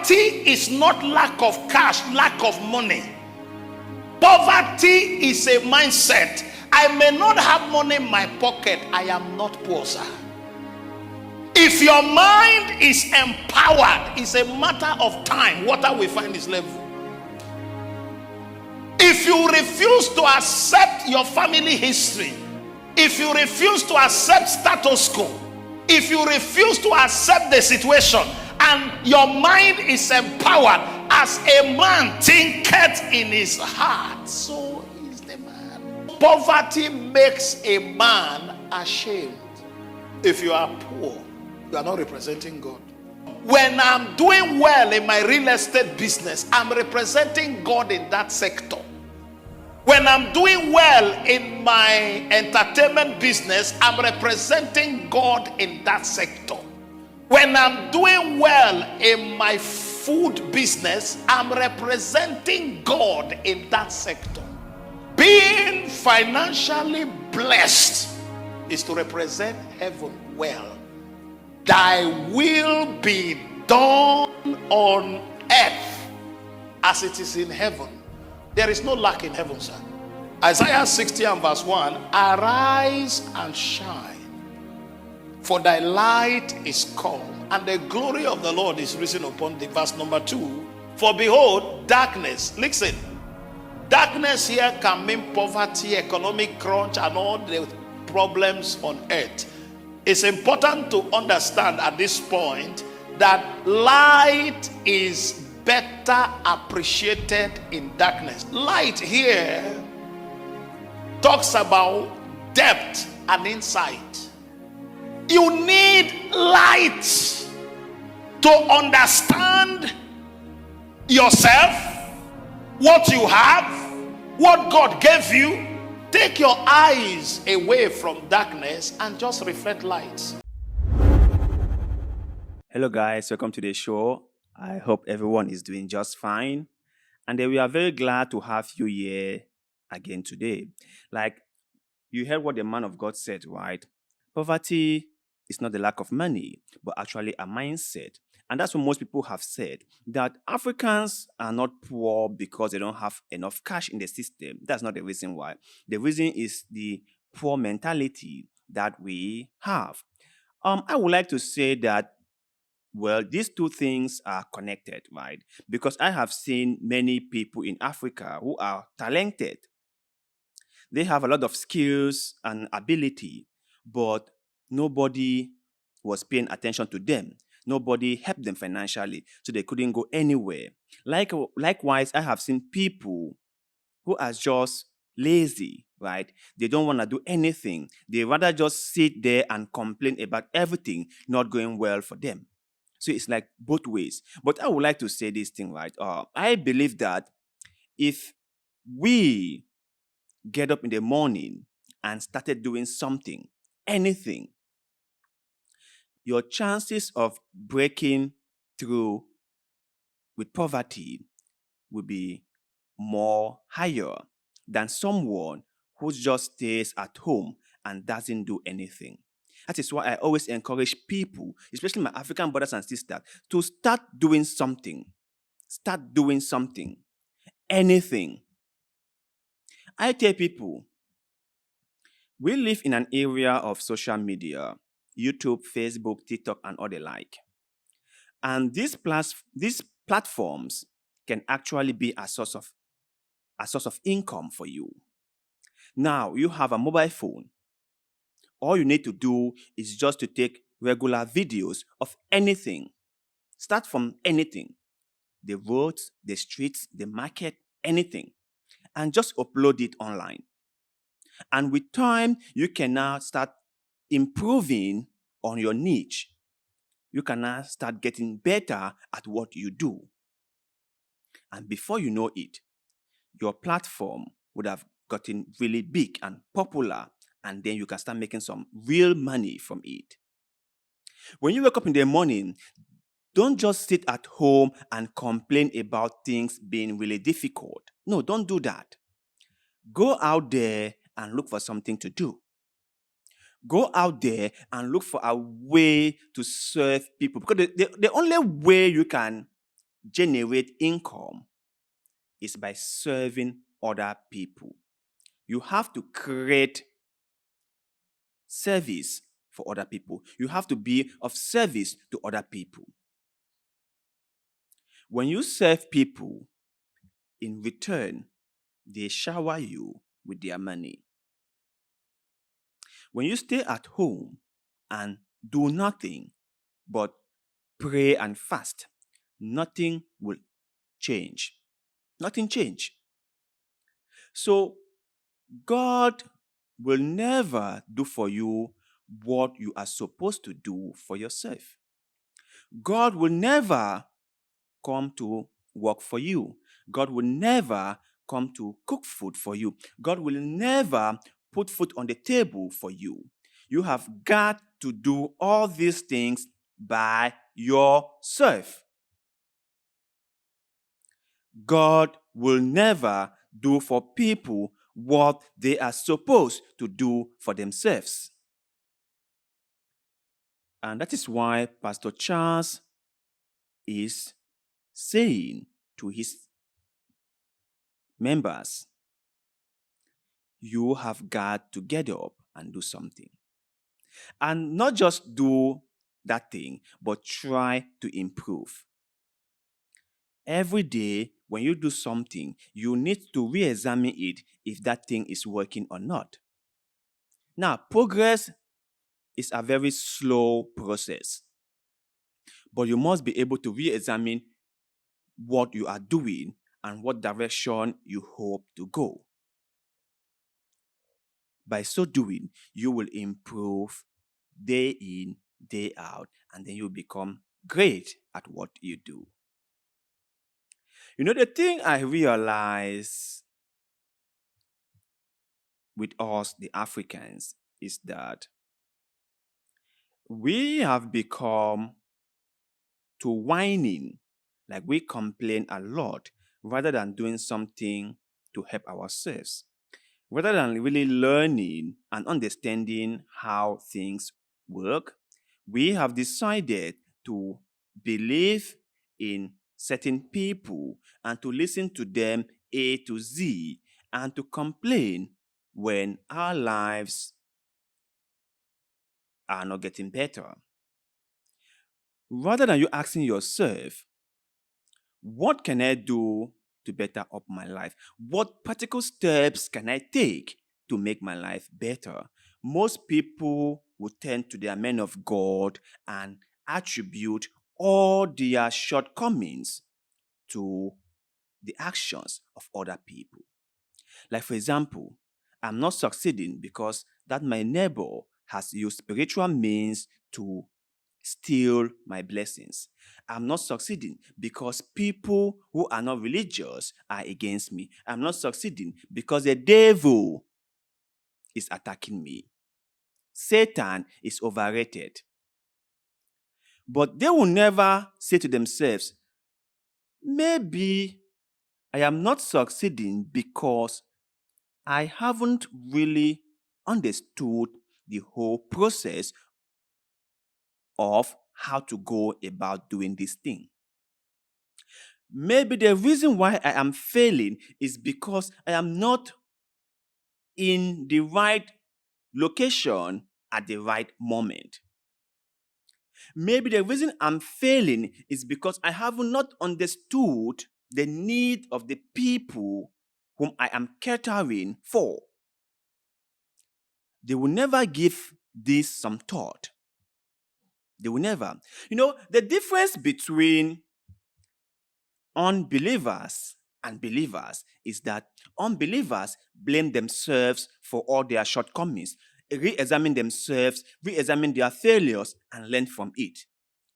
Poverty is not lack of cash, lack of money. Poverty is a mindset. I may not have money in my pocket, I am not poor, sir. If your mind is empowered, it's a matter of time. Water will find its level. If you refuse to accept your family history, if you refuse to accept status quo, if you refuse to accept the situation, and your mind is empowered, as a man thinketh in his heart, so is the man. Poverty makes a man ashamed. If you are poor, you are not representing God. When I'm doing well in my real estate business, I'm representing God in that sector. When I'm doing well in my entertainment business, I'm representing God in that sector. When I'm doing well in my food business, I'm representing God in that sector. Being financially blessed is to represent heaven well. Thy will be done on earth as it is in heaven. There is no lack in heaven, sir. Isaiah 60 and verse 1, arise and shine, for thy light is come, and the glory of the Lord is risen upon thee. Verse number 2, for behold, darkness. Listen, darkness here can mean poverty, economic crunch, and all the problems on earth. It's important to understand at this point that light is better appreciated in darkness. Light here talks about depth and insight. You need light to understand yourself, what you have, what God gave you. Take your eyes away from darkness and just reflect light. Hello guys, welcome to the show. I hope everyone is doing just fine. And we are very glad to have you here again today. Like, you heard what the man of God said, right? Poverty is not the lack of money, but actually a mindset. And that's what most people have said, that Africans are not poor because they don't have enough cash in the system. That's not the reason why. The reason is the poor mentality that we have. I would like to say that, well, these two things are connected, right? Because I have seen many people in Africa who are talented. They have a lot of skills and ability, but nobody was paying attention to them. Nobody helped them financially, so they couldn't go anywhere. Likewise, I have seen people who are just lazy, right? They don't want to do anything. They rather just sit there and complain about everything not going well for them. So it's like both ways. But I would like to say this thing, right? I believe that if we get up in the morning and started doing something, anything, your chances of breaking through with poverty will be more higher than someone who just stays at home and doesn't do anything. That is why I always encourage people, especially my African brothers and sisters, to start doing something. Start doing something. Anything. I tell people, we live in an area of social media, YouTube, Facebook, TikTok, and all the like. And these platforms can actually be a source of income for you. Now, you have a mobile phone. All you need to do is just to take regular videos of anything. Start from anything. The roads, the streets, the market, anything. And just upload it online. And with time, you can now start improving on your niche. You can now start getting better at what you do. And before you know it, your platform would have gotten really big and popular, and then you can start making some real money from it. When you wake up in the morning, don't just sit at home and complain about things being really difficult. No, don't do that. Go out there and look for something to do. Go out there and look for a way to serve people. Because the only way you can generate income is by serving other people. You have to create service for other people. You have to be of service to other people. When you serve people, in return, they shower you with their money. When you stay at home and do nothing but pray and fast, nothing will change. Nothing change. So God will never do for you what you are supposed to do for yourself. God will never come to work for you. God will never come to cook food for you. God will never put food on the table for you. You have got to do all these things by yourself. God will never do for people what they are supposed to do for themselves. And that is why Pastor Charles is saying to his members, you have got to get up and do something. And not just do that thing, but try to improve. Every day, when you do something, you need to re-examine it if that thing is working or not. Now, progress is a very slow process, but you must be able to re-examine what you are doing and what direction you hope to go. By so doing, you will improve day in, day out, and then you become great at what you do. You know, the thing I realize with us, the Africans, is that we have become to whining, like we complain a lot, rather than doing something to help ourselves. Rather than really learning and understanding how things work, we have decided to believe in certain people and to listen to them A to Z and to complain when our lives are not getting better. Rather than you asking yourself, what can I do to better up my life? What practical steps can I take to make my life better? Most people will turn to their men of God and attribute all their shortcomings to the actions of other people. Like, for example, I'm not succeeding because that my neighbor has used spiritual means to steal my blessings. I'm not succeeding because people who are not religious are against me. I'm not succeeding because the devil is attacking me. Satan is overrated. But they will never say to themselves, maybe I am not succeeding because I haven't really understood the whole process of how to go about doing this thing. Maybe the reason why I am failing is because I am not in the right location at the right moment. Maybe the reason I'm failing is because I have not understood the need of the people whom I am catering for. They will never give this some thought. They will never. You know, the difference between unbelievers and believers is that unbelievers blame themselves for all their shortcomings, re-examine themselves, re-examine their failures, and learn from it.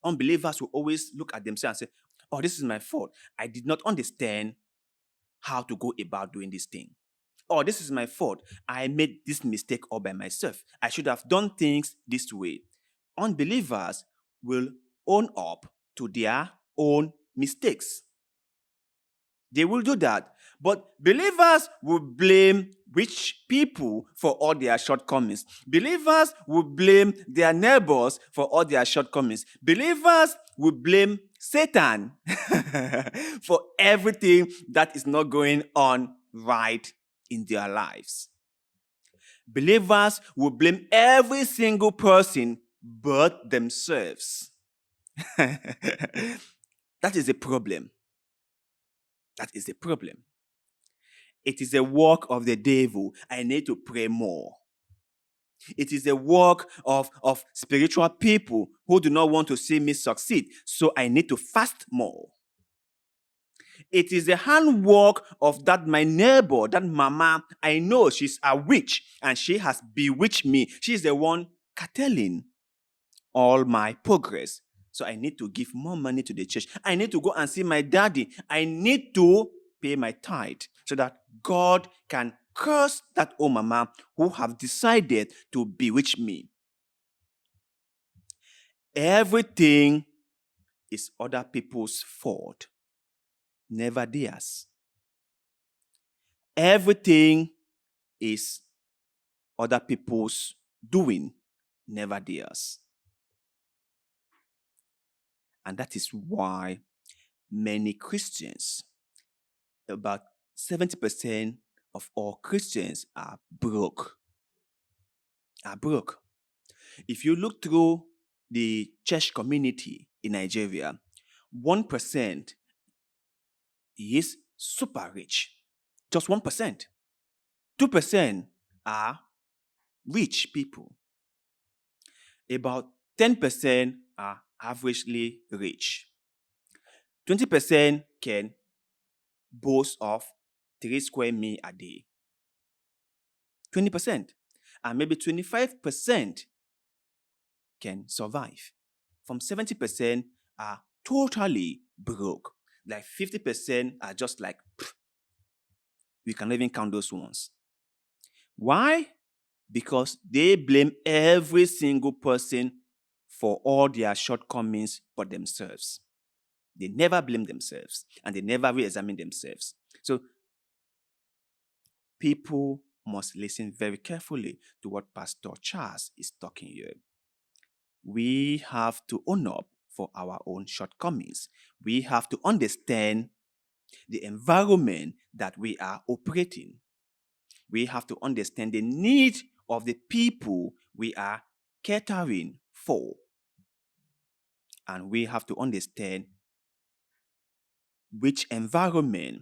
Unbelievers will always look at themselves and say, oh, this is my fault. I did not understand how to go about doing this thing. Oh, this is my fault. I made this mistake all by myself. I should have done things this way. Unbelievers will own up to their own mistakes. They will do that. But believers will blame rich people for all their shortcomings. Believers will blame their neighbors for all their shortcomings. Believers will blame Satan for everything that is not going on right in their lives. Believers will blame every single person but themselves. That is a problem. That is the problem. It is a work of the devil. I need to pray more. It is a work of spiritual people who do not want to see me succeed. So I need to fast more. It is the handwork of that my neighbor, that mama. I know she's a witch and she has bewitched me. She's the one curtailing all my progress. So I need to give more money to the church. I need to go and see my daddy. I need to pay my tithe so that God can curse that old mama who have decided to bewitch me. Everything is other people's fault, never theirs. Everything is other people's doing, never theirs. And that is why many Christians, about 70% of all Christians, are broke. Are broke. If you look through the church community in Nigeria, 1% is super rich. Just 1%. 2% are rich people. About 10% are averagely rich. 20% can boast of 3 square meals a day. 20%. And maybe 25% can survive. From 70% are totally broke. Like 50% are just like, we can't even count those ones. Why? Because they blame every single person for all their shortcomings but themselves. They never blame themselves and they never re-examine themselves. So people must listen very carefully to what Pastor Charles is talking here. We have to own up for our own shortcomings. We have to understand the environment that we are operating. We have to understand the need of the people we are catering for. And we have to understand which environment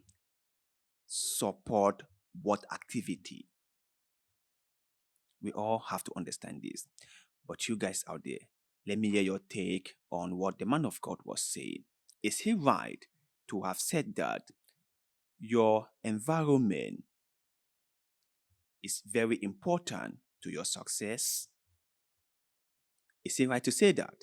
support what activity. We all have to understand this. But you guys out there, let me hear your take on what the man of God was saying. Is he right to have said that your environment is very important to your success? Is he right to say that?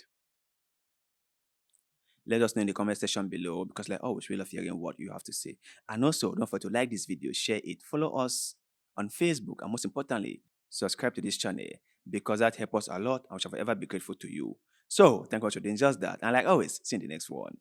Let us know in the comment section below, because like always, we love hearing what you have to say. And also, don't forget to like this video, share it, follow us on Facebook, and most importantly, subscribe to this channel, because that helps us a lot and we shall forever be grateful to you. So, thank God for doing just that. And like always, see you in the next one.